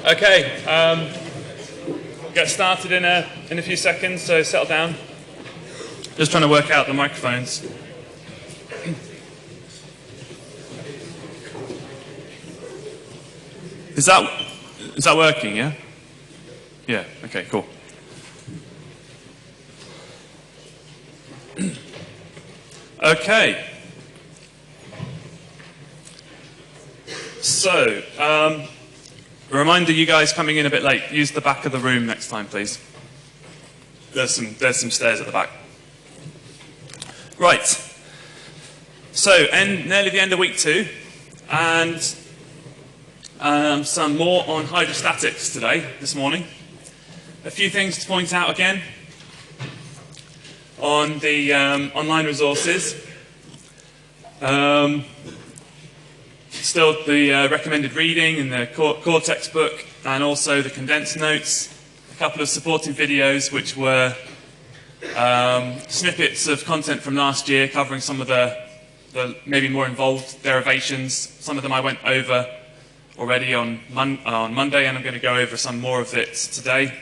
Okay, get started in a few seconds, so settle down. Just trying to work out the microphones. Is that working, yeah? Yeah, okay, cool. Okay. So, a reminder, you guys coming in a bit late, use the back of the room next time, please. There's some stairs at the back. Right. So, nearly the end of week 2, and some more on hydrostatics this morning. A few things to point out again on the online resources. Still the recommended reading in the core textbook, and also the condensed notes, a couple of supporting videos which were snippets of content from last year covering some of the maybe more involved derivations. Some of them I went over already on Monday, and I'm going to go over some more of it today.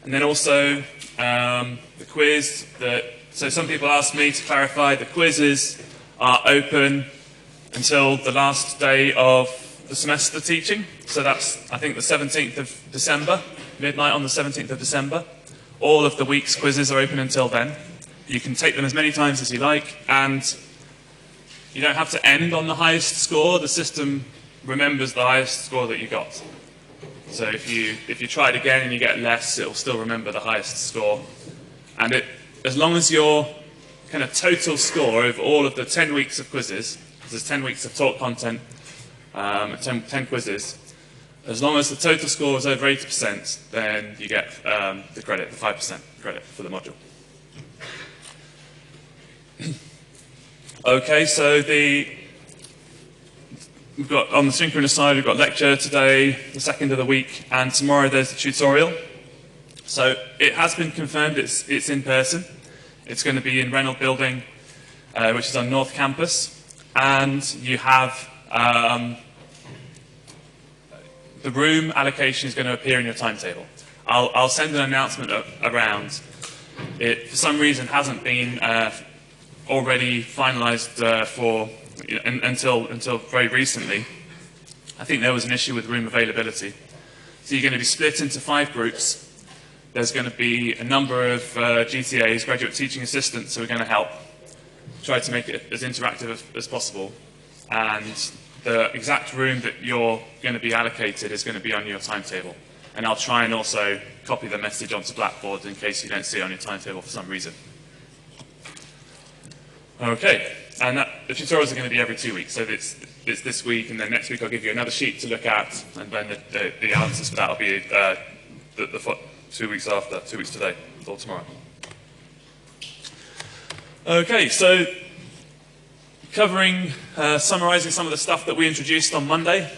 And then also the quiz. So some people asked me to clarify, the quizzes are open until the last day of the semester teaching. So that's, I think, the 17th of December, midnight on the 17th of December. All of the week's quizzes are open until then. You can take them as many times as you like, and you don't have to end on the highest score. The system remembers the highest score that you got. So if you try it again and you get less, it will still remember the highest score. And as long as your kind of total score over all of the 10 weeks of quizzes, there's 10 weeks of taught content, 10 quizzes, as long as the total score is over 80%, then you get the credit, the 5% credit for the module. Okay, so we've got, on the synchronous side, we've got lecture today, the second of the week, and tomorrow there's the tutorial. So it has been confirmed it's in person. It's going to be in Reynolds Building, which is on North Campus, and you have the room allocation is going to appear in your timetable. I'll send an announcement around. It, for some reason, hasn't been already finalised until very recently. I think there was an issue with room availability. So you're going to be split into 5 groups. There's going to be a number of GTAs, graduate teaching assistants, who are going to help try to make it as interactive as possible. And the exact room that you're going to be allocated is going to be on your timetable. And I'll try and also copy the message onto Blackboard in case you don't see it on your timetable for some reason. Okay, and the tutorials are going to be every 2 weeks. So it's this week, and then next week I'll give you another sheet to look at, and then the answers for that will be the 2 weeks after, 2 weeks today, or tomorrow. Okay, so summarising some of the stuff that we introduced on Monday,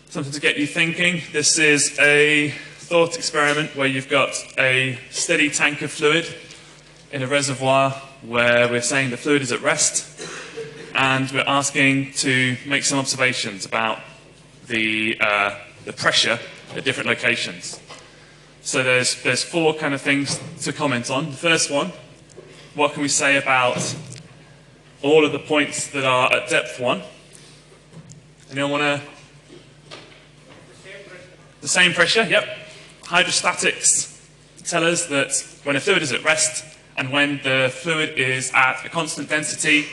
something to get you thinking. This is a thought experiment where you've got a steady tank of fluid in a reservoir where we're saying the fluid is at rest, and we're asking to make some observations about the pressure at different locations. So there's 4 kind of things to comment on. The first one, what can we say about all of the points that are at depth 1? Anyone want to? The same pressure, yep. Hydrostatics tell us that when a fluid is at rest and when the fluid is at a constant density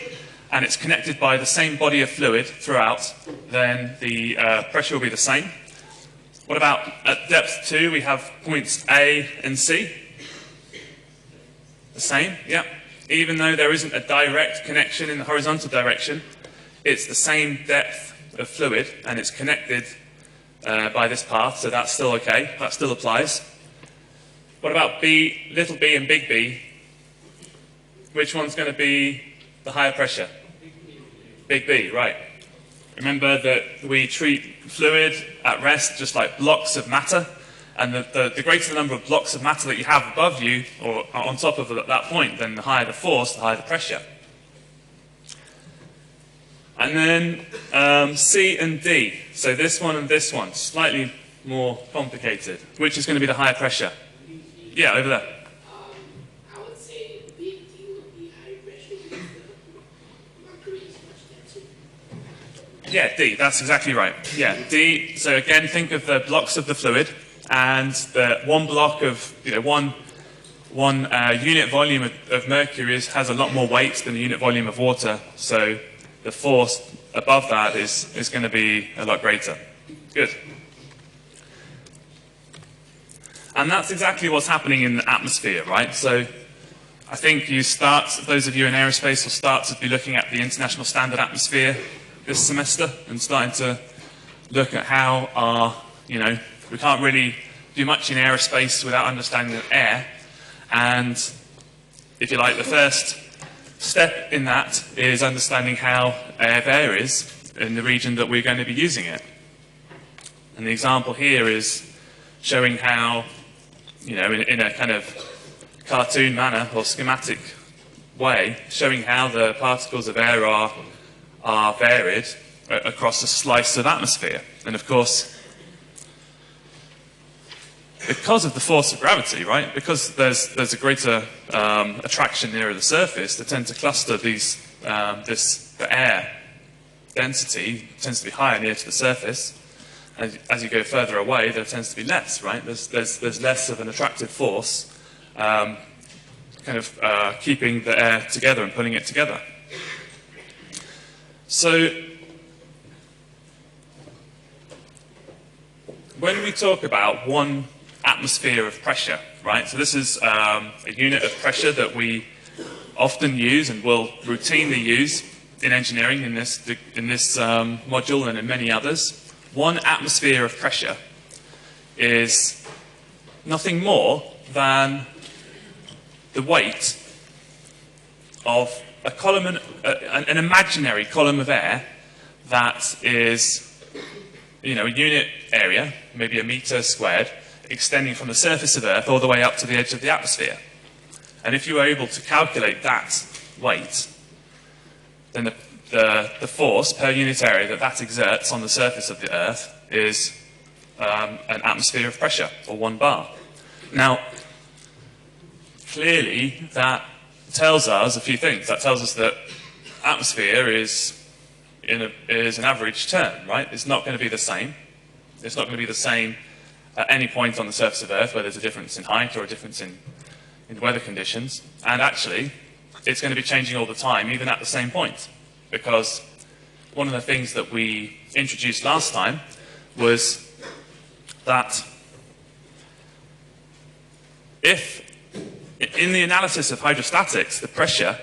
and it's connected by the same body of fluid throughout, then the pressure will be the same. What about at depth 2? We have points A and C. The same, yep. Even though there isn't a direct connection in the horizontal direction, it's the same depth of fluid and it's connected by this path, so that's still okay, that still applies. What about B, little b and big B? Which one's going to be the higher pressure? Big B, right. Remember that we treat fluid at rest just like blocks of matter, and the greater the number of blocks of matter that you have above you or on top of that point, then the higher the force, the higher the pressure. And then C and D. So this one and this one, slightly more complicated. Which is going to be the higher pressure? Yeah, over there. I would say big D would be high pressure because the mercury is much denser. Yeah, D, that's exactly right. Yeah, D, so again, think of the blocks of the fluid, and the one block of, one unit volume of mercury has a lot more weight than the unit volume of water, so the force above that is going to be a lot greater. Good. And that's exactly what's happening in the atmosphere, right? So I think those of you in aerospace will start to be looking at the International Standard Atmosphere this semester and starting to look at how we can't really do much in aerospace without understanding air. And if you like, the first step in that is understanding how air varies in the region that we're going to be using it. And the example here is showing how, in a kind of cartoon manner or schematic way, showing how the particles of air are varied across a slice of atmosphere. And of course, because of the force of gravity, right? Because there's a greater attraction nearer the surface, they tend to cluster the air density tends to be higher near to the surface. As you go further away, there tends to be less, right? There's less of an attractive force keeping the air together and pulling it together. So when we talk about 1 atmosphere of pressure, right? So this is a unit of pressure that we often use and will routinely use in engineering in this module and in many others. 1 atmosphere of pressure is nothing more than the weight of an imaginary column of air that is, a unit area, maybe a meter squared, extending from the surface of Earth all the way up to the edge of the atmosphere. And if you were able to calculate that weight, then the force per unit area that exerts on the surface of the Earth is an atmosphere of pressure, or 1 bar. Now, clearly, that tells us a few things. That tells us that atmosphere is an average term, right? It's not going to be the same. It's not going to be the same at any point on the surface of Earth where there's a difference in height or a difference in weather conditions. And actually, it's going to be changing all the time, even at the same point. Because one of the things that we introduced last time was that if, in the analysis of hydrostatics, the pressure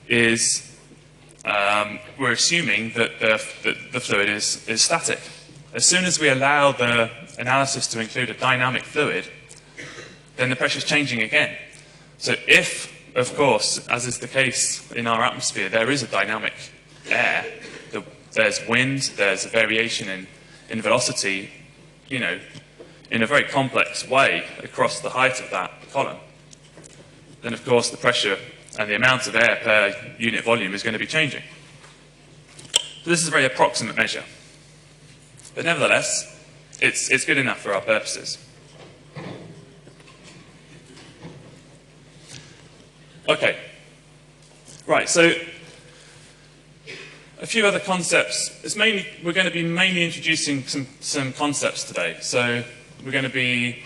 is, we're assuming that the fluid is static. As soon as we allow the analysis to include a dynamic fluid, then the pressure is changing again. So if, of course, as is the case in our atmosphere, there is a dynamic air, there's wind, there's a variation in velocity, in a very complex way across the height of that column, then of course the pressure and the amount of air per unit volume is going to be changing. So this is a very approximate measure. But nevertheless, it's good enough for our purposes. Okay. Right, so a few other concepts. We're going to be mainly introducing some concepts today. So we're going to be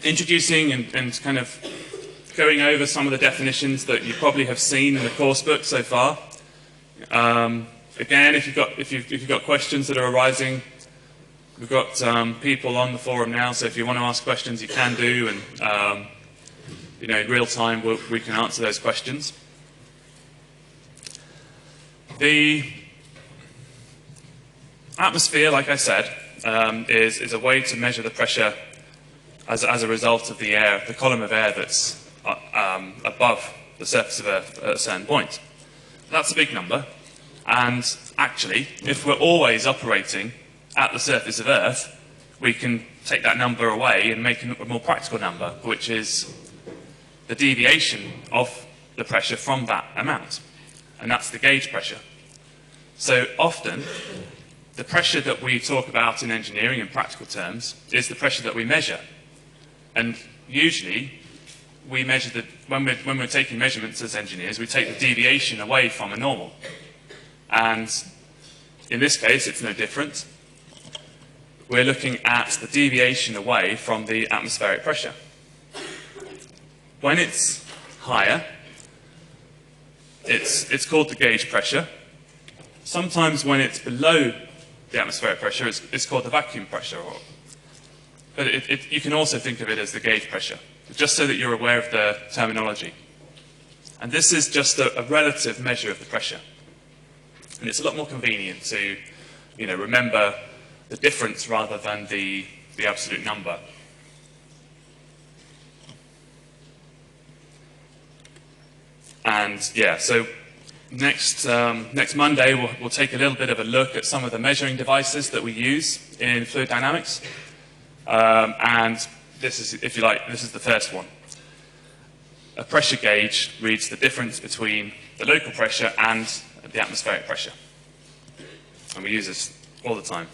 introducing and kind of going over some of the definitions that you probably have seen in the course book so far. Again, if you've got questions that are arising, we've got people on the forum now. So if you want to ask questions, you can do, and in real time we can answer those questions. The atmosphere, like I said, is a way to measure the pressure as a result of the air, the column of air that's above the surface of Earth at a certain point. That's a big number, and actually, if we're always operating at the surface of Earth, we can take that number away and make a more practical number, which is the deviation of the pressure from that amount. And that's the gauge pressure. So often, the pressure that we talk about in engineering in practical terms is the pressure that we measure. And usually, we measure when we're taking measurements as engineers, we take the deviation away from a normal. And in this case, it's no different. We're looking at the deviation away from the atmospheric pressure. When it's higher, it's called the gauge pressure. Sometimes when it's below the atmospheric pressure, it's called the vacuum pressure. But you can also think of it as the gauge pressure, just so that you're aware of the terminology. And this is just a relative measure of the pressure. And it's a lot more convenient to, remember the difference rather than the absolute number. And yeah, so next Monday we'll take a little bit of a look at some of the measuring devices that we use in fluid dynamics. And this is, if you like, this is the first one. A pressure gauge reads the difference between the local pressure and the atmospheric pressure. And we use this all the time.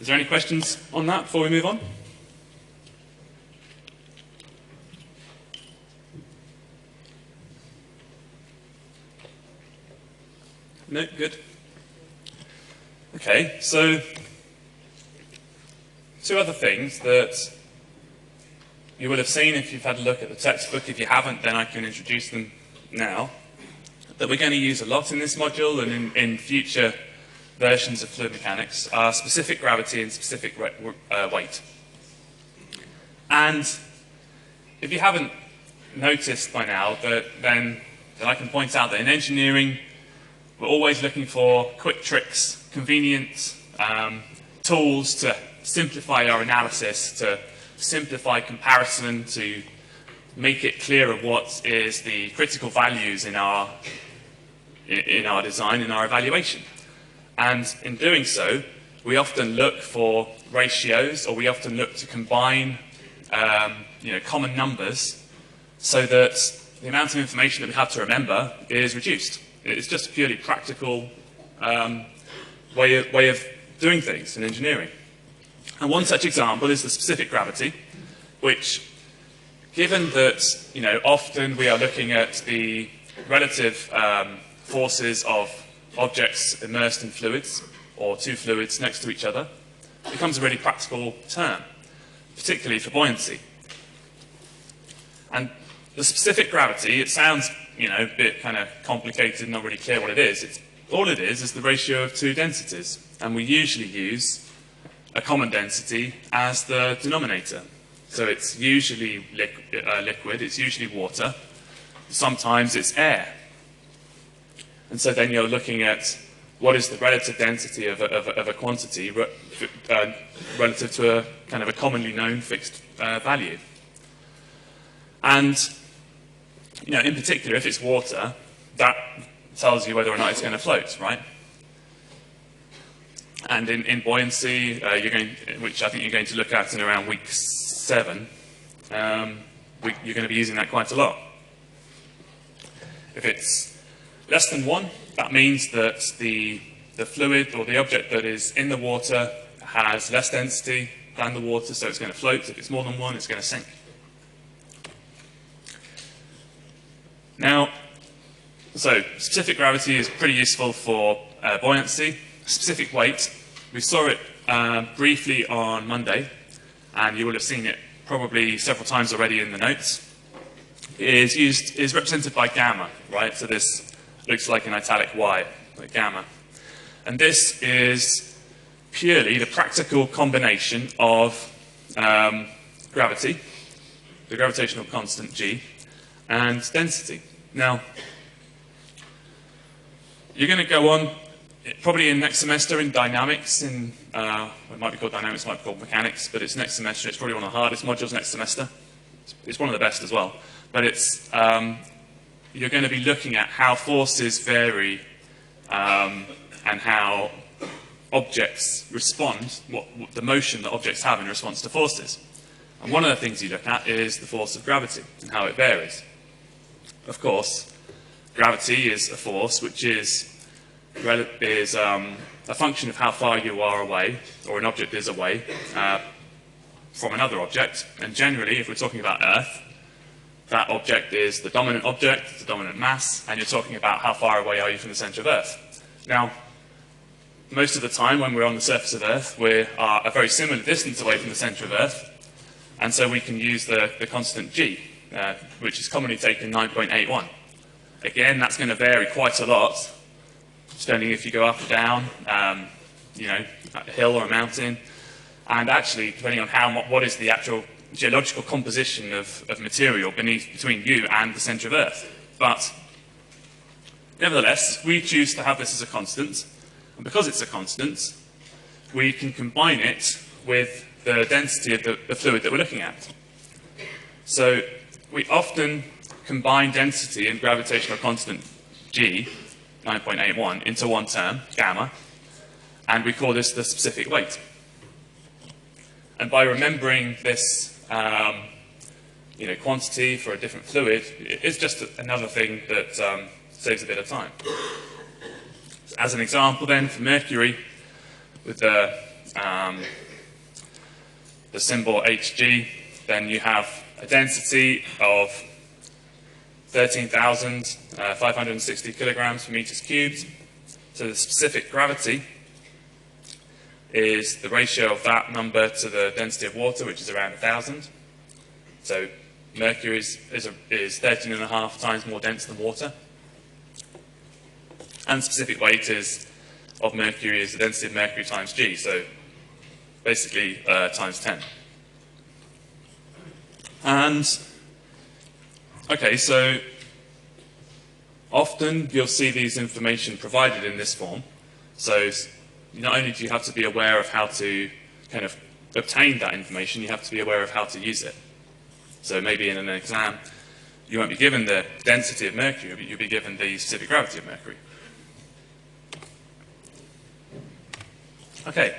Is there any questions on that before we move on? No? Good. Okay, so two other things that you will have seen if you've had a look at the textbook. If you haven't, then I can introduce them now. That we're going to use a lot in this module and in future versions of fluid mechanics are specific gravity and specific weight. And if you haven't noticed by now, then I can point out that in engineering, we're always looking for quick tricks, convenient tools to simplify our analysis, to simplify comparison, to make it clearer what is the critical values in our design, in our evaluation. And in doing so, we often look for ratios, or we often look to combine common numbers so that the amount of information that we have to remember is reduced. It's just a purely practical way of doing things in engineering. And one such example is the specific gravity, which, given that often we are looking at the relative forces of objects immersed in fluids, or two fluids next to each other, becomes a really practical term, particularly for buoyancy. And the specific gravity, it sounds a bit kind of complicated, not really clear what it is. All it is the ratio of two densities, and we usually use a common density as the denominator. So it's usually liquid, it's usually water, sometimes it's air. And so then you're looking at what is the relative density of a quantity relative to a kind of a commonly known fixed value. And in particular, if it's water, that tells you whether or not it's going to float, right? And in buoyancy, which I think you're going to look at in around week 7, you're going to be using that quite a lot. If it's less than 1, that means that the fluid or the object that is in the water has less density than the water, so it's going to float. If it's more than 1, it's going to sink. Now, so specific gravity is pretty useful for buoyancy. Specific weight, we saw it briefly on Monday, and you will have seen it probably several times already in the notes. Is represented by gamma, right? So this looks like an italic Y, like gamma. And this is purely the practical combination of gravity, the gravitational constant G, and density. Now, you're going to go on, probably in next semester in dynamics, it might be called dynamics, it might be called mechanics, but it's next semester, it's probably one of the hardest modules next semester. It's one of the best as well. But it's, you're going to be looking at how forces vary and how objects respond, what the motion that objects have in response to forces. And one of the things you look at is the force of gravity and how it varies. Of course, gravity is a force which is a function of how far you are away, or an object is away, from another object. And generally, if we're talking about Earth, that object is the dominant object, the dominant mass, and you're talking about how far away are you from the centre of Earth. Now, most of the time when we're on the surface of Earth, we are a very similar distance away from the centre of Earth, and so we can use the constant g, which is commonly taken 9.81. Again, that's going to vary quite a lot, depending if you go up or down, a hill or a mountain, and actually depending on what is the actual geological composition of material between you and the centre of Earth. But nevertheless, we choose to have this as a constant, and because it's a constant, we can combine it with the density of the fluid that we're looking at. So we often combine density and gravitational constant g, 9.81, into one term, gamma, and we call this the specific weight. And by remembering this quantity for a different fluid, it's just another thing that saves a bit of time. As an example then, for mercury, with the symbol Hg, then you have a density of 13,560 kilograms per meters cubed. So the specific gravity is the ratio of that number to the density of water, which is around 1,000. So mercury is 13.5 times more dense than water. And the specific weight of mercury is the density of mercury times g, so basically times 10. And, okay, so often you'll see these information provided in this form. So not only do you have to be aware of how to kind of obtain that information, you have to be aware of how to use it. So maybe in an exam, you won't be given the density of mercury, but you'll be given the specific gravity of mercury. Okay.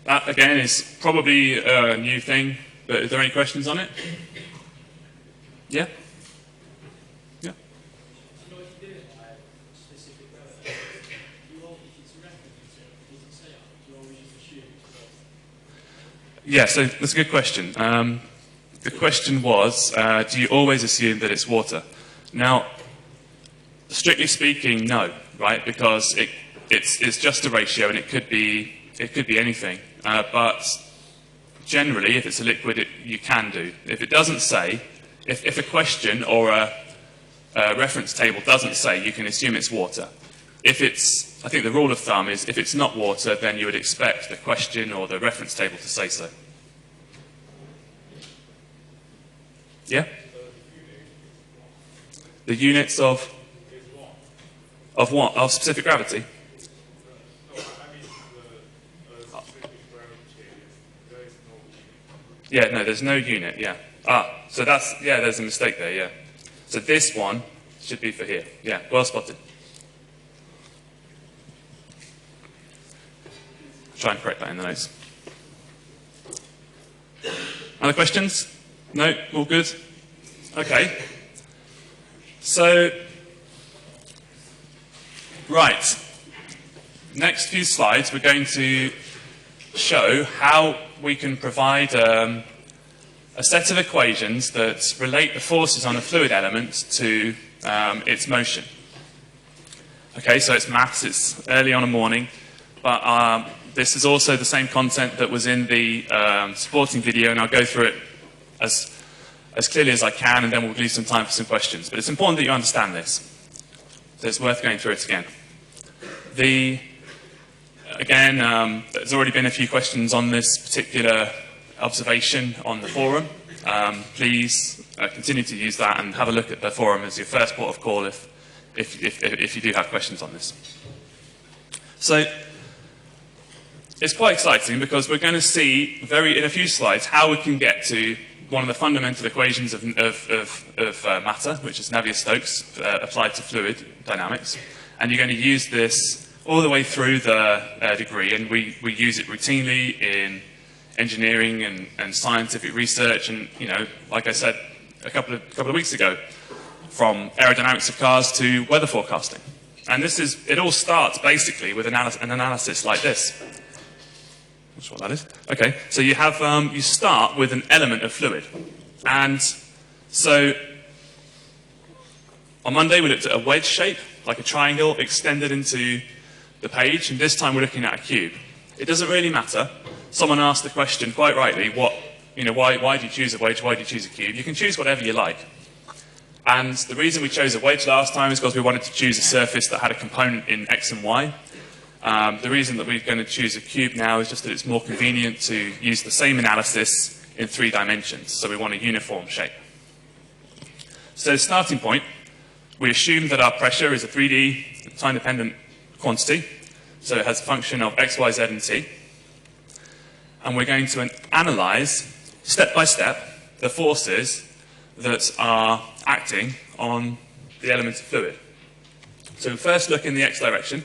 That, again, is probably a new thing, but is there any questions on it? Yeah? Yeah? Yeah, so that's a good question. The question was, do you always assume that it's water? Now, strictly speaking, no, right? Because it's just a ratio, and it could be anything. But generally, if it's a liquid, you can do. If it doesn't say, if a question or a reference table doesn't say, you can assume it's water. If it's, I think the rule of thumb is, if it's not water, then you would expect the question or the reference table to say so. Yeah? The units of what? Of specific gravity? Yeah, no, there's no unit, yeah. So that's, yeah, there's a mistake there, yeah. So this one should be for here. Yeah, well spotted. Try and correct that in the notes. Other questions? No? All good? Okay. So, right. Next few slides, we're going to show how we can provide a set of equations that relate the forces on a fluid element to its motion. Okay, so it's maths, it's early on a morning, but this is also the same content that was in the supporting video, and I'll go through it as clearly as I can, and then we'll leave some time for some questions. But it's important that you understand this, so it's worth going through it again. Again, there's already been a few questions on this particular observation on the forum. Please continue to use that and have a look at the forum as your first port of call if you do have questions on this. So it's quite exciting because we're going to see in a few slides how we can get to one of the fundamental equations of matter, which is Navier-Stokes applied to fluid dynamics. And you're going to use this all the way through the degree, and we use it routinely in engineering and scientific research. And like I said a couple of weeks ago, from aerodynamics of cars to weather forecasting. And it all starts basically with an analysis like this. Not sure what that is. Okay, so you start with an element of fluid. And so on Monday we looked at a wedge shape, like a triangle extended into the page, and this time we're looking at a cube. It doesn't really matter. Someone asked the question quite rightly, why do you choose a wedge, why do you choose a cube? You can choose whatever you like. And the reason we chose a wedge last time is because we wanted to choose a surface that had a component in X and Y. The reason that we're going to choose a cube now is just that it's more convenient to use the same analysis in 3 dimensions. So we want a uniform shape. So starting point, we assume that our pressure is a 3D time-dependent quantity. So it has a function of X, Y, Z, and T. And we're going to analyze, step by step, the forces that are acting on the elements of fluid. So we first look in the X direction,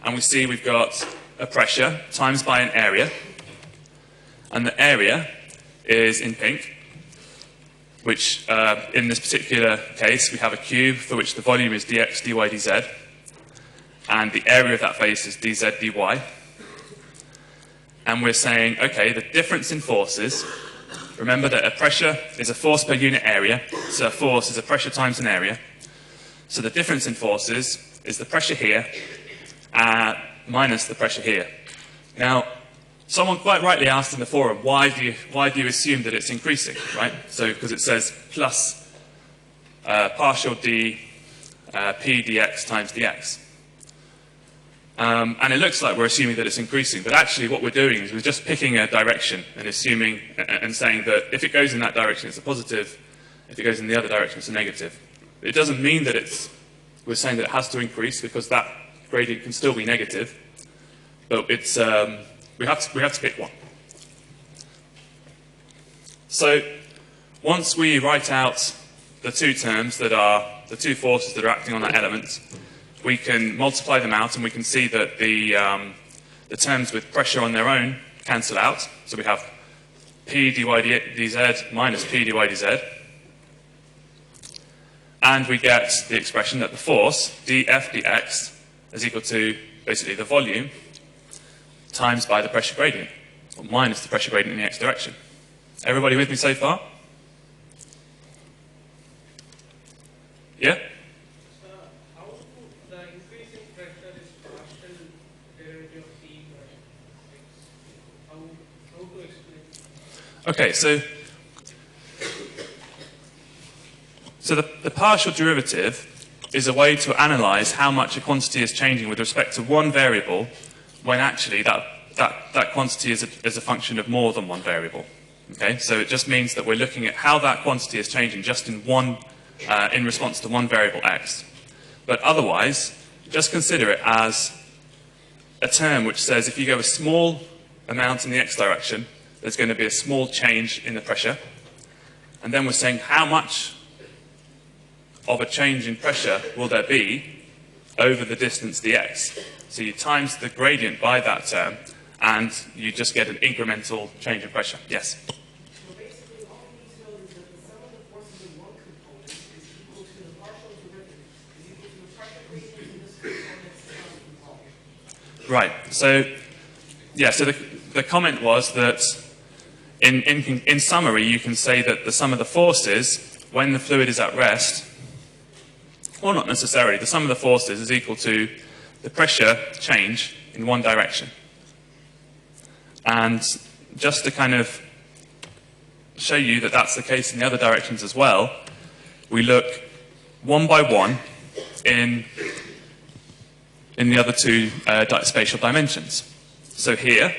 and we see we've got a pressure times by an area. And the area is in pink, which in this particular case, we have a cube for which the volume is dx, dy, dz. And the area of that face is dz, dy. And we're saying, okay, the difference in forces, remember that a pressure is a force per unit area, so a force is a pressure times an area. So the difference in forces is the pressure here minus the pressure here. Now, someone quite rightly asked in the forum, why do you assume that it's increasing, right? So, because it says plus partial d p dx times dx. And it looks like we're assuming that it's increasing, but actually what we're doing is we're just picking a direction and assuming and saying that if it goes in that direction, it's a positive. If it goes in the other direction, it's a negative. It doesn't mean that we're saying that it has to increase, because that gradient can still be negative, but it's, we have to pick one. So once we write out the 2 terms that are the 2 forces that are acting on that element, we can multiply them out, and we can see that the terms with pressure on their own cancel out. So we have P dy dz minus P dy dz. And we get the expression that the force, dF dx, is equal to basically the volume times by the pressure gradient, or minus the pressure gradient in the x direction. Everybody with me so far? Yeah? Okay, so the partial derivative is a way to analyze how much a quantity is changing with respect to one variable, when actually that quantity is a function of more than one variable. Okay, so it just means that we're looking at how that quantity is changing just in response to one variable x. But otherwise, just consider it as a term which says if you go a small amount in the x direction, there's going to be a small change in the pressure. And then we're saying how much of a change in pressure will there be over the distance dx. So you times the gradient by that term, and you just get an incremental change in pressure. Yes? So basically, all we need to know is that the sum of the forces in one component is equal to the partial derivative, is equal to the pressure gradient in this component's component. Right. So, yeah, so the comment was that in summary, you can say that the sum of the forces when the fluid is at rest, well, not necessarily, the sum of the forces is equal to the pressure change in one direction. And just to kind of show you that that's the case in the other directions as well, we look one by one in the other 2 spatial dimensions. So here,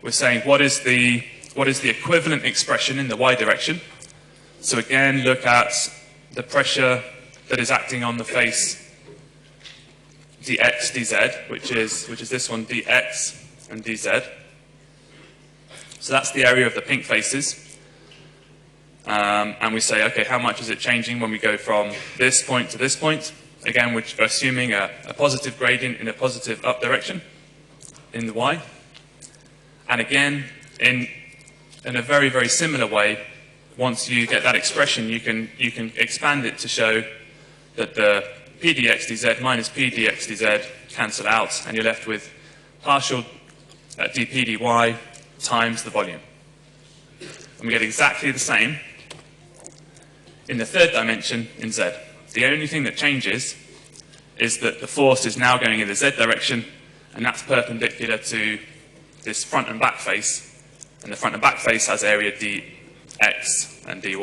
we're saying what is the equivalent expression in the y direction. So again, look at the pressure that is acting on the face dx dz, which is this one, dx and dz. So that's the area of the pink faces. And we say, okay, how much is it changing when we go from this point to this point? Again, we're assuming a positive gradient in a positive up direction in the y. And again, in a very, very similar way, once you get that expression, you can expand it to show that the p dx dz minus p dx dz cancel out, and you're left with partial dp dy times the volume. And we get exactly the same in the third dimension in z. The only thing that changes is that the force is now going in the z direction, and that's perpendicular to this front and back face, and the front and back face has area dx and dy,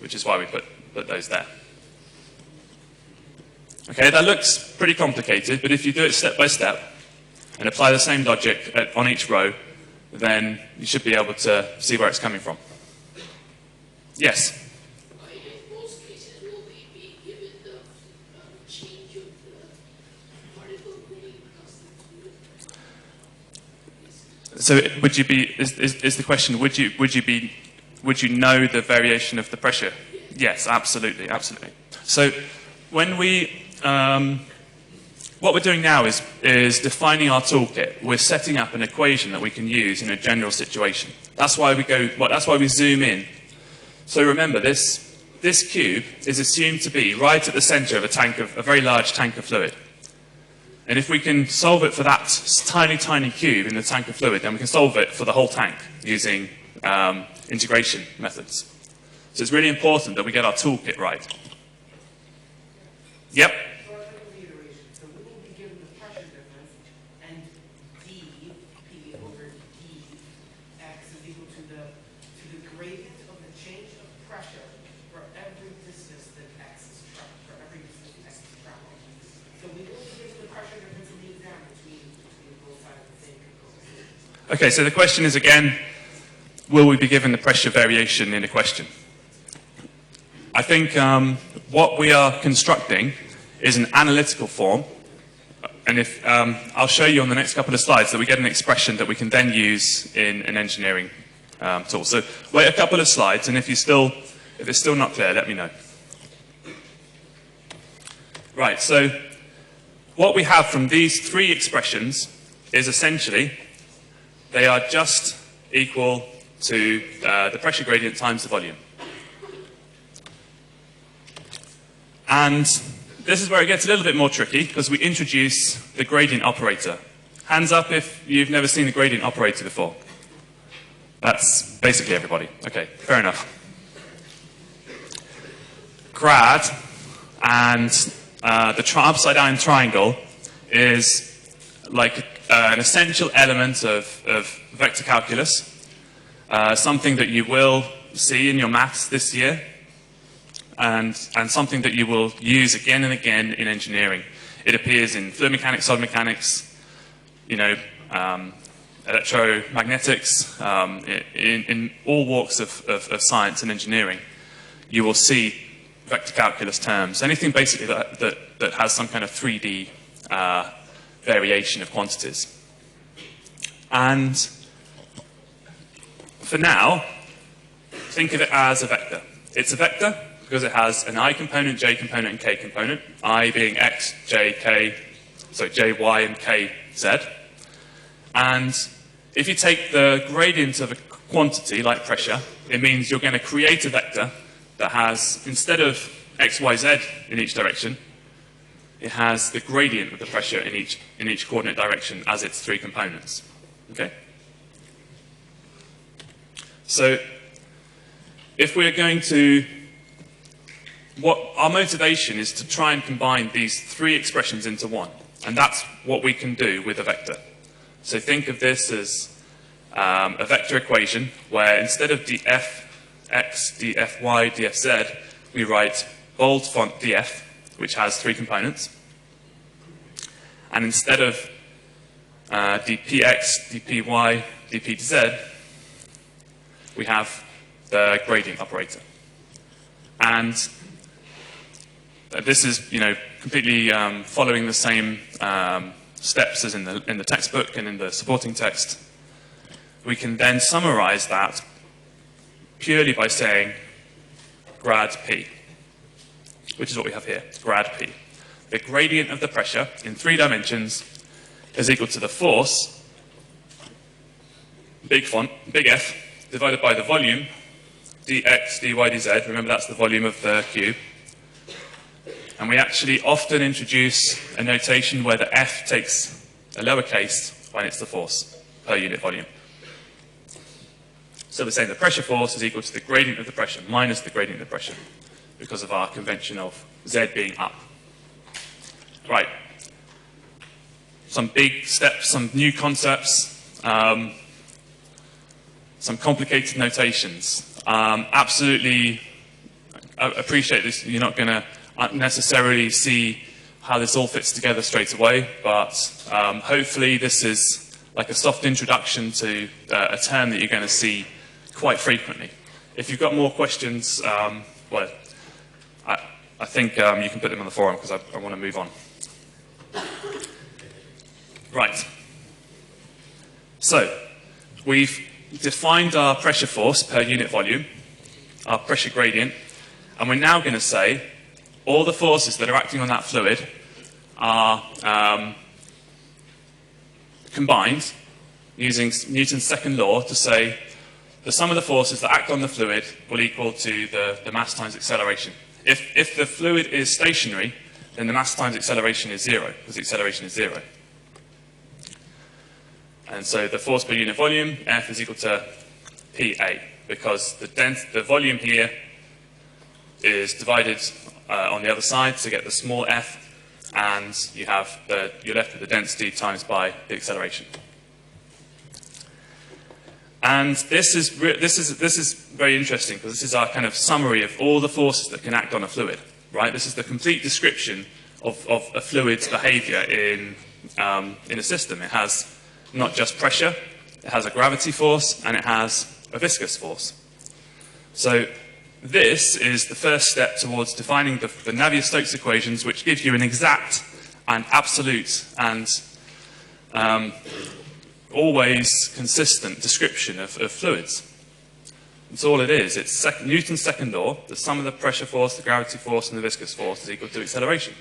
which is why we put those there. Okay, that looks pretty complicated, but if you do it step by step and apply the same logic on each row, then you should be able to see where it's coming from. Yes? In most cases, will we be given the change of the particle gradient So would you be, is the question, would you know the variation of the pressure? Yes, absolutely, absolutely. So when we, what we're doing now is defining our toolkit. We're setting up an equation that we can use in a general situation. That's why that's why we zoom in. So remember, this cube is assumed to be right at the center of a very large tank of fluid. And if we can solve it for that tiny, tiny cube in the tank of fluid, then we can solve it for the whole tank using integration methods. So it's really important that we get our toolkit right. Yep. So I think of the iteration. So we will be given the pressure difference, and dP over dx is equal to the gradient of the change of pressure for every distance that x is traveling. So we will be given the pressure difference in the exam between both sides of the same component. Okay, so the question is again, will we be given the pressure variation in a question? I think what we are constructing is an analytical form, and I'll show you on the next couple of slides that we get an expression that we can then use in an engineering tool. So wait a couple of slides, and if it's still not clear, let me know. Right, so what we have from these three expressions is essentially they are just equal to the pressure gradient times the volume. And this is where it gets a little bit more tricky, because we introduce the gradient operator. Hands up if you've never seen the gradient operator before. That's basically everybody. Okay, fair enough. Grad and the upside down triangle is like an essential element of vector calculus, something that you will see in your maths this year, and something that you will use again and again in engineering. It appears in fluid mechanics, solid mechanics, electromagnetics, in all walks of science and engineering. You will see vector calculus terms, anything basically that has some kind of 3D variation of quantities. And for now, think of it as a vector. It's a vector because it has an I component, J component, and K component. I being X, J, K, so J, Y, and K, Z. And if you take the gradient of a quantity like pressure, it means you're going to create a vector that has, instead of X, Y, Z in each direction, it has the gradient of the pressure in each coordinate direction as its three components. Okay? So if we're going to, what our motivation is to try and combine these three expressions into one, and that's what we can do with a vector. So think of this as a vector equation where instead of dfx, dfy, dfz, we write bold font df, which has three components. And instead of dpx, dpy, dpz, we have the gradient operator. And this is, completely following the same steps as in the textbook and in the supporting text. We can then summarize that purely by saying grad P, which is what we have here, grad P. The gradient of the pressure in 3 dimensions is equal to the force, big font, big F, divided by the volume, dx, dy, dz. Remember, that's the volume of the cube. And we actually often introduce a notation where the F takes a lowercase when it's the force per unit volume. So we're saying the pressure force is equal to the gradient of the pressure minus the gradient of the pressure because of our convention of Z being up. Right. Some big steps, some new concepts, some complicated notations. Absolutely appreciate this. You're not going to necessarily see how this all fits together straight away, but hopefully this is like a soft introduction to a term that you're going to see quite frequently. If you've got more questions, well, I think you can put them on the forum because I want to move on. Right. So, we've defined our pressure force per unit volume, our pressure gradient, and we're now going to say all the forces that are acting on that fluid are combined using Newton's second law to say the sum of the forces that act on the fluid will equal to the mass times acceleration. If the fluid is stationary, then the mass times acceleration is zero, because the acceleration is zero. And so the force per unit volume, F, is equal to PA, because the volume here is divided on the other side to get the small f, and you're left with the density times by the acceleration. And this is very interesting because this is our kind of summary of all the forces that can act on a fluid, right? This is the complete description of a fluid's behavior in a system. It has not just pressure, it has a gravity force, and it has a viscous force. So this is the first step towards defining the Navier-Stokes equations, which give you an exact and absolute and always consistent description of fluids. That's all it is. It's Newton's second law. The sum of the pressure force, the gravity force, and the viscous force is equal to acceleration.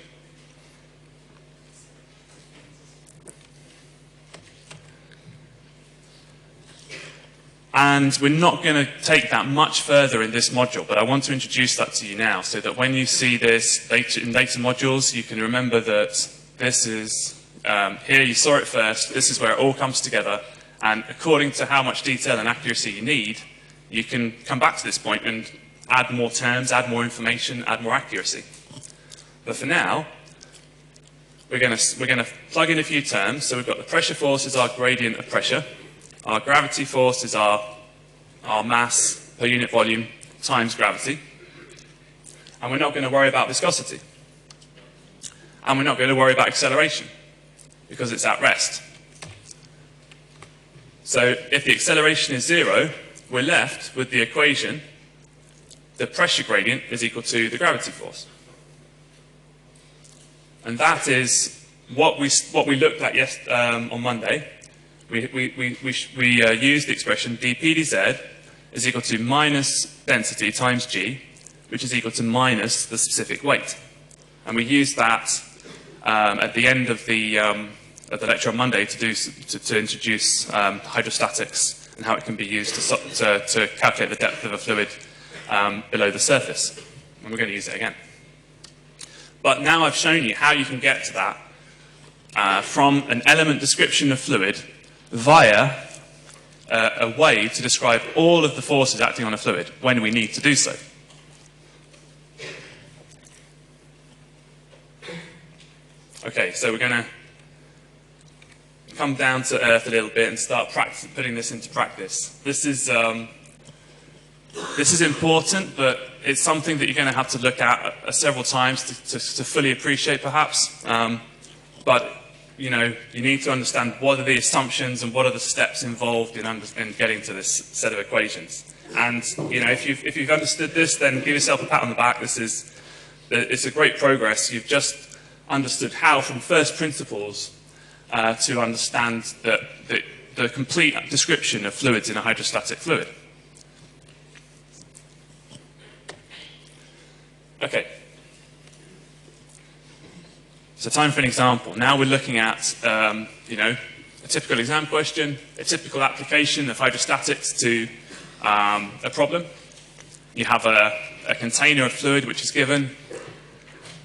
And we're not going to take that much further in this module, but I want to introduce that to you now so that when you see this in later modules, you can remember that this is, here you saw it first, this is where it all comes together, and according to how much detail and accuracy you need, you can come back to this point and add more terms, add more information, add more accuracy. But for now, we're going to plug in a few terms. So we've got the pressure force is our gradient of pressure. Our gravity force is our mass per unit volume times gravity. And we're not going to worry about viscosity. And we're not going to worry about acceleration because it's at rest. So if the acceleration is zero, we're left with the equation, the pressure gradient is equal to the gravity force. And that is what we looked at on Monday. We used the expression dP dz is equal to minus density times g, which is equal to minus the specific weight. And we used that at the end of the lecture on Monday to introduce hydrostatics and how it can be used to calculate the depth of a fluid below the surface. And we're going to use it again. But now I've shown you how you can get to that from an element description of fluid via a way to describe all of the forces acting on a fluid when we need to do so. Okay, so we're going to come down to earth a little bit and start putting this into practice. This is important, but it's something that you're going to have to look at several times to fully appreciate, perhaps. But you need to understand what are the assumptions and what are the steps involved in getting to this set of equations. And if you've understood this, then give yourself a pat on the back. It's a great progress. You've just understood how, from first principles, to understand the complete description of fluids in a hydrostatic fluid. Okay. So time for an example. Now we're looking at, a typical exam question, a typical application of hydrostatics to a problem. You have a container of fluid which is given,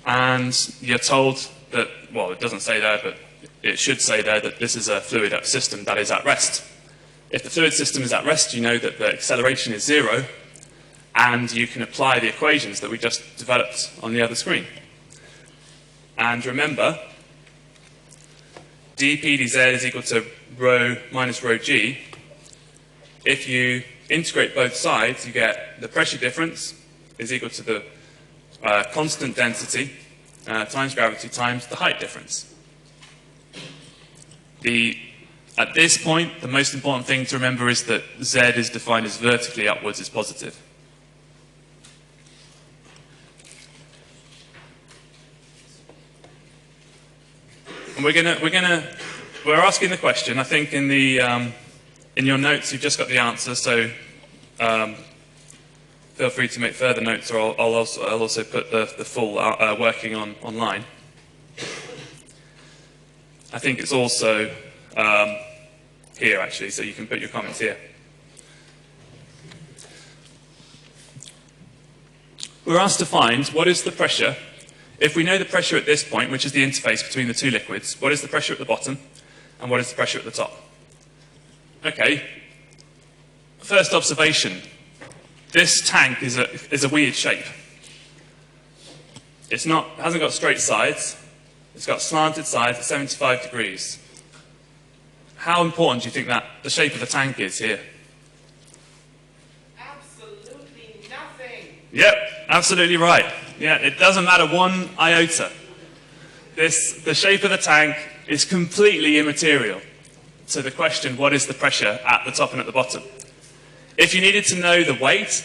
and you're told that, well, it doesn't say there, but it should say there that this is a fluid system that is at rest. If the fluid system is at rest, you know that the acceleration is 0, and you can apply the equations that we just developed on the other screen. And remember, dp dz is equal to rho minus rho g. If you integrate both sides, you get the pressure difference is equal to the constant density times gravity times the height difference. At this point, the most important thing to remember is that z is defined as vertically upwards is positive. And we're asking the question. I think in your notes you've just got the answer, so feel free to make further notes, or I'll also put the full working online. I think it's also here actually, so you can put your comments here. We're asked to find what is the pressure. If we know the pressure at this point, which is the interface between the two liquids, what is the pressure at the bottom and what is the pressure at the top? Okay, first observation. This tank is a weird shape. It hasn't got straight sides. It's got slanted sides at 75 degrees. How important do you think that the shape of the tank is here? Absolutely nothing. Yep, absolutely right. Yeah, it doesn't matter one iota. The shape of the tank is completely immaterial to the question, what is the pressure at the top and at the bottom? If you needed to know the weight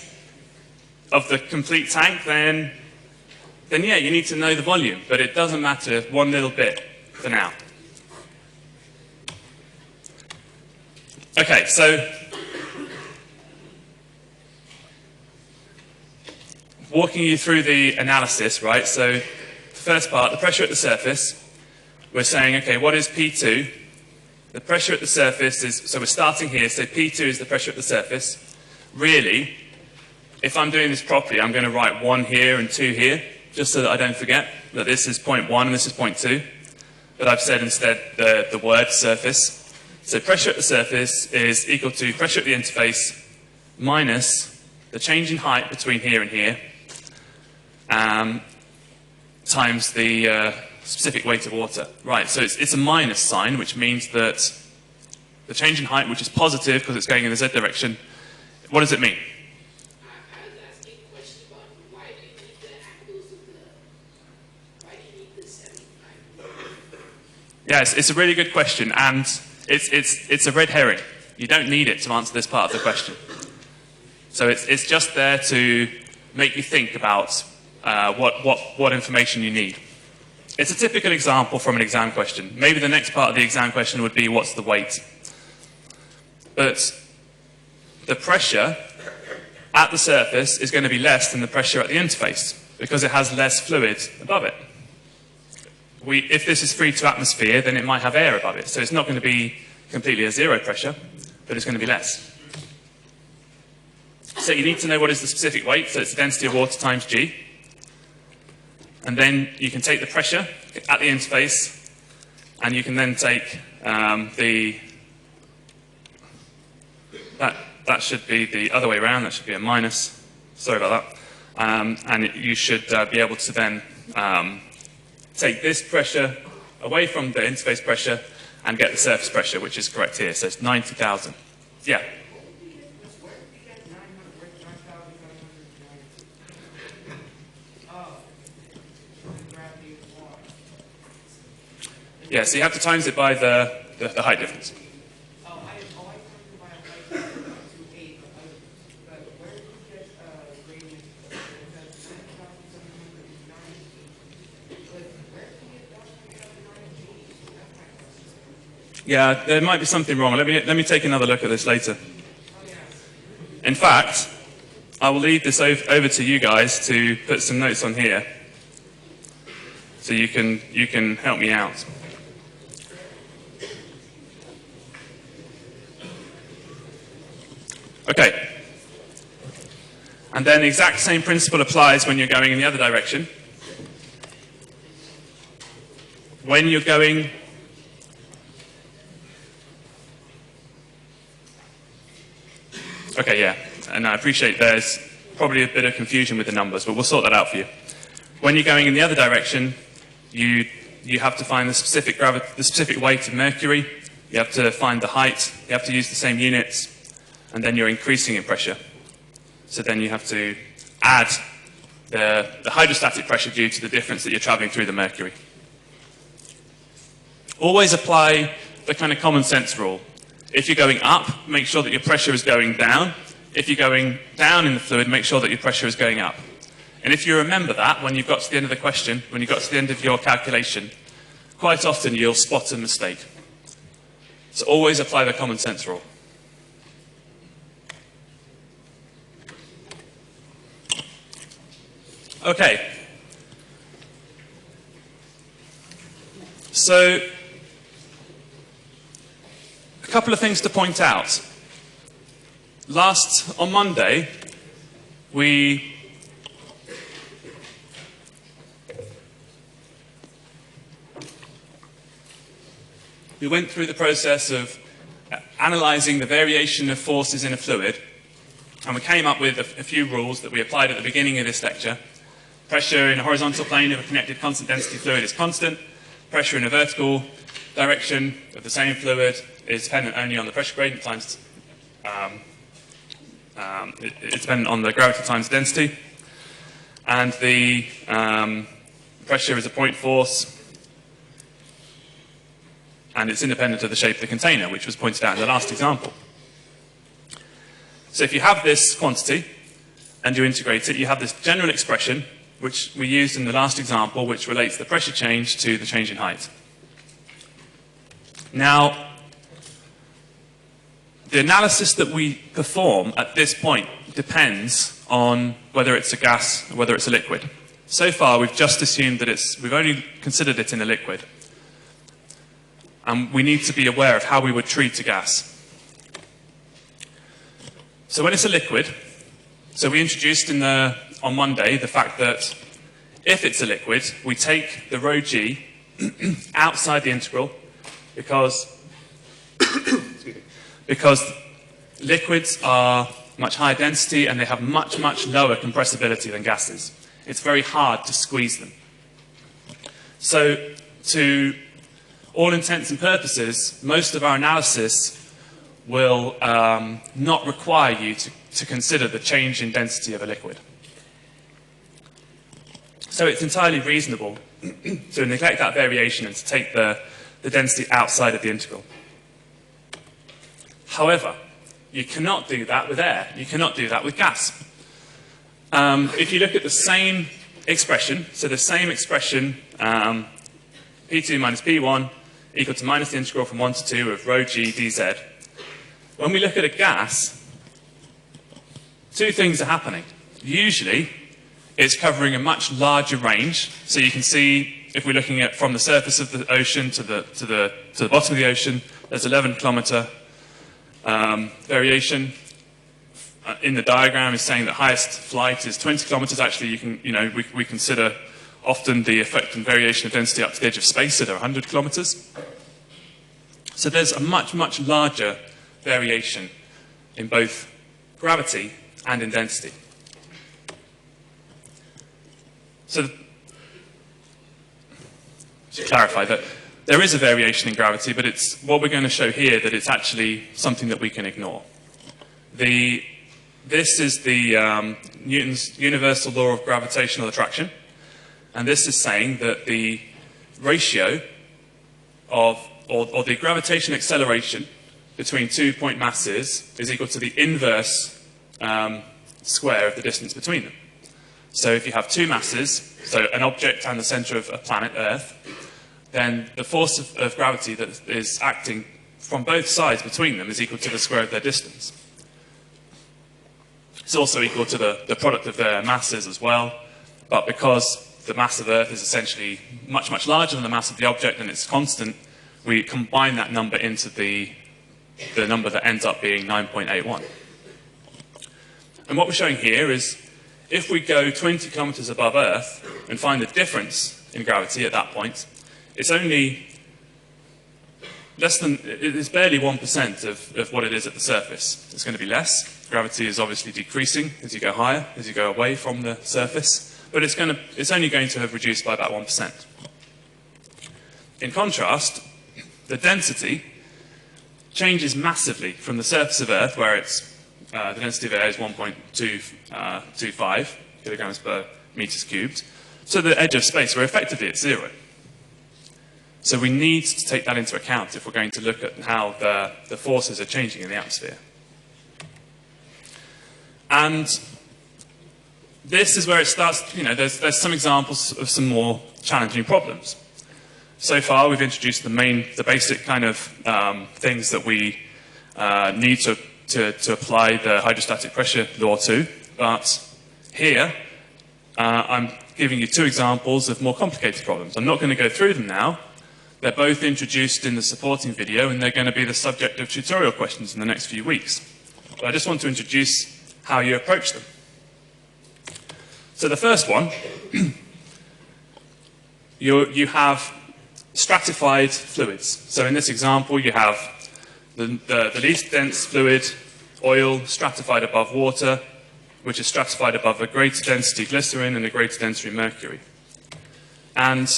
of the complete tank, then yeah, you need to know the volume, but it doesn't matter one little bit for now. Okay, so walking you through the analysis, right? So the first part, the pressure at the surface, we're saying, okay, what is P2? The pressure at the surface is, so we're starting here, so P2 is the pressure at the surface. Really, if I'm doing this properly, I'm going to write 1 here and 2 here, just so that I don't forget that this is point 1 and this is point 2. But I've said instead the word surface. So pressure at the surface is equal to pressure at the interface minus the change in height between here and here, times the specific weight of water. Right, so it's a minus sign, which means that the change in height, which is positive because it's going in the z direction, what does it mean? I was asking a question about why do you need the angles of why do you need the 75? Yes, it's a really good question, and it's a red herring. You don't need it to answer this part of the question. So it's just there to make you think about what information you need. It's a typical example from an exam question. Maybe the next part of the exam question would be, what's the weight? But the pressure at the surface is going to be less than the pressure at the interface because it has less fluid above it. If this is free to atmosphere, then it might have air above it. So it's not going to be completely a zero pressure, but it's going to be less. So you need to know what is the specific weight. So it's the density of water times G. And then you can take the pressure at the interface, and you can then take that should be the other way around. That should be a minus. Sorry about that. And you should be able to then take this pressure away from the interface pressure and get the surface pressure, which is correct here. So it's 90,000. Yeah. Yeah, so you have to times it by the height difference. Yeah, there might be something wrong. Let me take another look at this later. In fact, I will leave this over to you guys to put some notes on here, so you can help me out. Okay. And then the exact same principle applies when you're going in the other direction. when you're going okay, yeah, and I appreciate there's probably a bit of confusion with the numbers, but we'll sort that out for you. When you're going in the other direction, you have to find the specific weight of mercury, you have to find the height, you have to use the same units, and then you're increasing in pressure. So then you have to add the hydrostatic pressure due to the difference that you're traveling through the mercury. Always apply the kind of common sense rule. If you're going up, make sure that your pressure is going down. If you're going down in the fluid, make sure that your pressure is going up. And if you remember that when you've got to the end of the question, when you've got to the end of your calculation, quite often you'll spot a mistake. So always apply the common sense rule. Okay. So, a couple of things to point out. On Monday, we went through the process of analysing the variation of forces in a fluid, and we came up with a few rules that we applied at the beginning of this lecture. Pressure in a horizontal plane of a connected constant density fluid is constant. Pressure in a vertical direction of the same fluid is dependent only on the pressure gradient times, it's dependent on the gravity times density. And the pressure is a point force, and it's independent of the shape of the container, which was pointed out in the last example. So if you have this quantity and you integrate it, you have this general expression, which we used in the last example, which relates the pressure change to the change in height. Now, the analysis that we perform at this point depends on whether it's a gas or whether it's a liquid. So far, we've just assumed that we've only considered it in a liquid. And we need to be aware of how we would treat a gas. So when it's a liquid, so we introduced on Monday the fact that if it's a liquid, we take the rho g outside the integral because liquids are much higher density and they have much, much lower compressibility than gases. It's very hard to squeeze them. So to all intents and purposes, most of our analysis will not require you to consider the change in density of a liquid. So it's entirely reasonable to neglect that variation and to take the density outside of the integral. However, you cannot do that with air. You cannot do that with gas. If you look at the same expression, so the same expression, P2 minus P1 equal to minus the integral from 1 to 2 of rho g dz, when we look at a gas, two things are happening. Usually, it's covering a much larger range. So you can see, if we're looking at from the surface of the ocean to the bottom of the ocean, there's 11-kilometer variation. In the diagram, is saying that highest flight is 20 kilometers. Actually, we consider often the effect and variation of density up to the edge of space at 100 kilometers. So there's a much, much larger variation in both gravity and in density. So to clarify that there is a variation in gravity, but it's what we're going to show here that it's actually something that we can ignore. This is the Newton's universal law of gravitational attraction, and this is saying that the ratio of, or the gravitational acceleration between 2 point masses is equal to the inverse square of the distance between them. So if you have two masses, so an object and the center of a planet, Earth, then the force of gravity that is acting from both sides between them is equal to the square of their distance. It's also equal to the product of their masses as well, but because the mass of Earth is essentially much, much larger than the mass of the object and it's constant, we combine that number into the number that ends up being 9.81. And what we're showing here is if we go 20 kilometers above Earth and find the difference in gravity at that point, it's only it's barely 1% of what it is at the surface. It's going to be less. Gravity is obviously decreasing as you go higher, as you go away from the surface, but it's only going to have reduced by about 1%. In contrast, the density changes massively from the surface of Earth, where the density of air is 1.25 kilograms per meters cubed, to the edge of space, where effectively it's 0. So we need to take that into account if we're going to look at how the forces are changing in the atmosphere. And this is where it starts, there's some examples of some more challenging problems. So far, we've introduced the basic kind of things that we need to apply the hydrostatic pressure law to. But here, I'm giving you 2 examples of more complicated problems. I'm not going to go through them now. They're both introduced in the supporting video, and they're going to be the subject of tutorial questions in the next few weeks. But I just want to introduce how you approach them. So the first one, you have stratified fluids. So in this example, you have the least dense fluid, oil, stratified above water, which is stratified above a greater density glycerin and a greater density mercury. And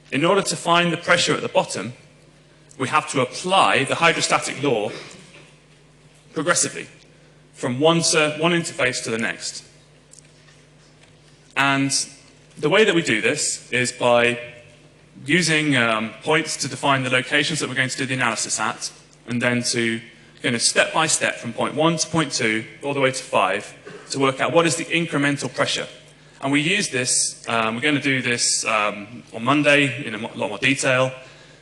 in order to find the pressure at the bottom, we have to apply the hydrostatic law progressively from one interface to the next. And the way that we do this is by using points to define the locations that we're going to do the analysis at, and then to step by step from point 1 to point 2 all the way to 5 to work out what is the incremental pressure. And we use this, we're going to do this on Monday in a lot more detail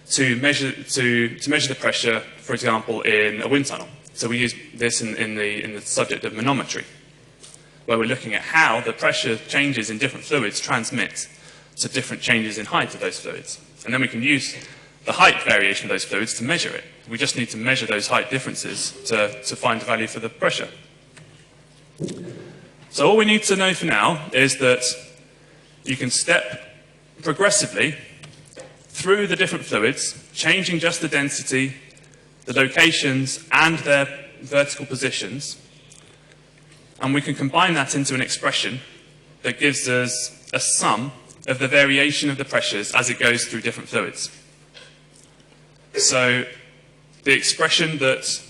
to measure the pressure, for example, in a wind tunnel. So we use this in the subject of manometry, where we're looking at how the pressure changes in different fluids transmit to different changes in height of those fluids. And then we can use the height variation of those fluids to measure it. We just need to measure those height differences to find the value for the pressure. So all we need to know for now is that you can step progressively through the different fluids, changing just the density, the locations, and their vertical positions. And we can combine that into an expression that gives us a sum of the variation of the pressures as it goes through different fluids. So the expression that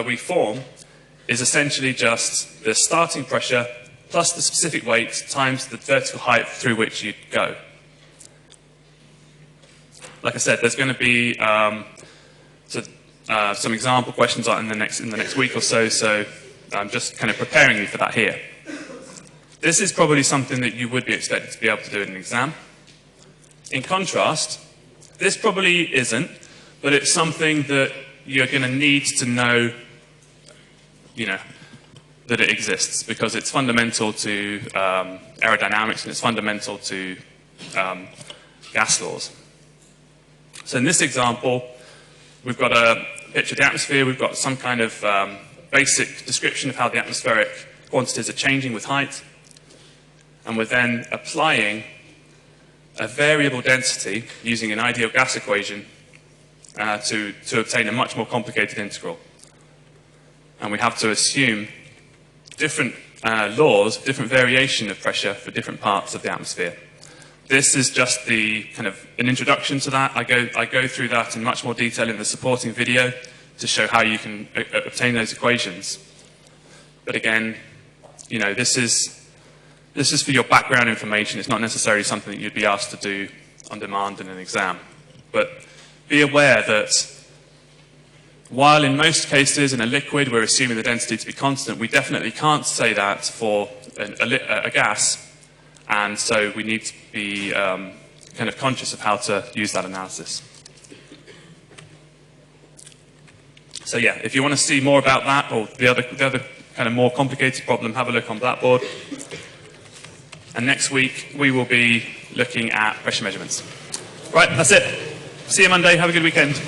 we form is essentially just the starting pressure plus the specific weight times the vertical height through which you go. Like I said, there's going to be some example questions in the next week or so, so I'm just kind of preparing you for that here. This is probably something that you would be expected to be able to do in an exam. In contrast, this probably isn't, but it's something that you're going to need to know, that it exists, because it's fundamental to aerodynamics and it's fundamental to gas laws. So in this example, we've got a picture of the atmosphere, we've got some kind of basic description of how the atmospheric quantities are changing with height, and we're then applying a variable density using an ideal gas equation to obtain a much more complicated integral. And we have to assume different laws, different variation of pressure for different parts of the atmosphere. This is just the kind of an introduction to that. I go through that in much more detail in the supporting video to show how you can obtain those equations. But again, this is for your background information. It's not necessarily something that you'd be asked to do on demand in an exam. But be aware that while in most cases in a liquid we're assuming the density to be constant, we definitely can't say that for a gas. And so we need to be kind of conscious of how to use that analysis. So yeah, if you want to see more about that or the other kind of more complicated problem, have a look on Blackboard. And next week we will be looking at pressure measurements. Right, that's it. See you Monday. Have a good weekend.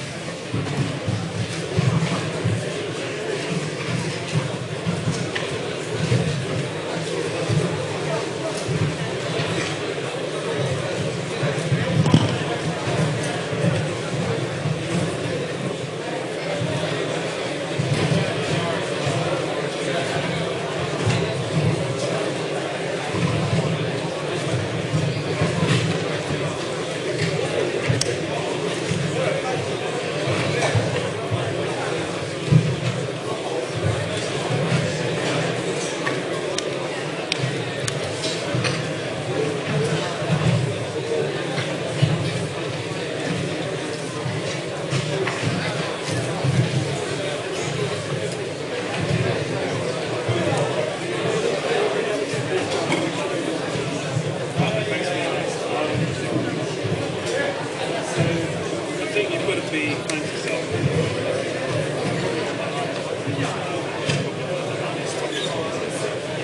be kind of yourself.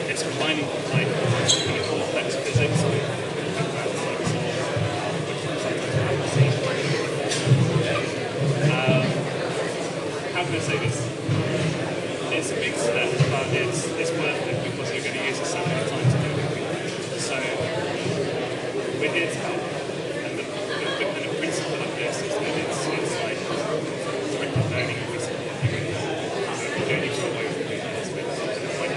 It's combining like really complex physics with mathematics. How can I say this? It's a big step, but it's worth it because you're going to use it so many times to do it. So we're here to help. And the principle of this is that it's like direct learning every single thing. You don't need to go away from doing this, but it's like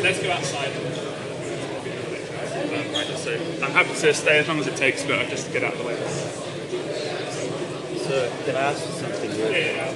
let's go outside. So I'm happy to stay as long as it takes, but just to get out of the way. So can I ask you something? Yeah.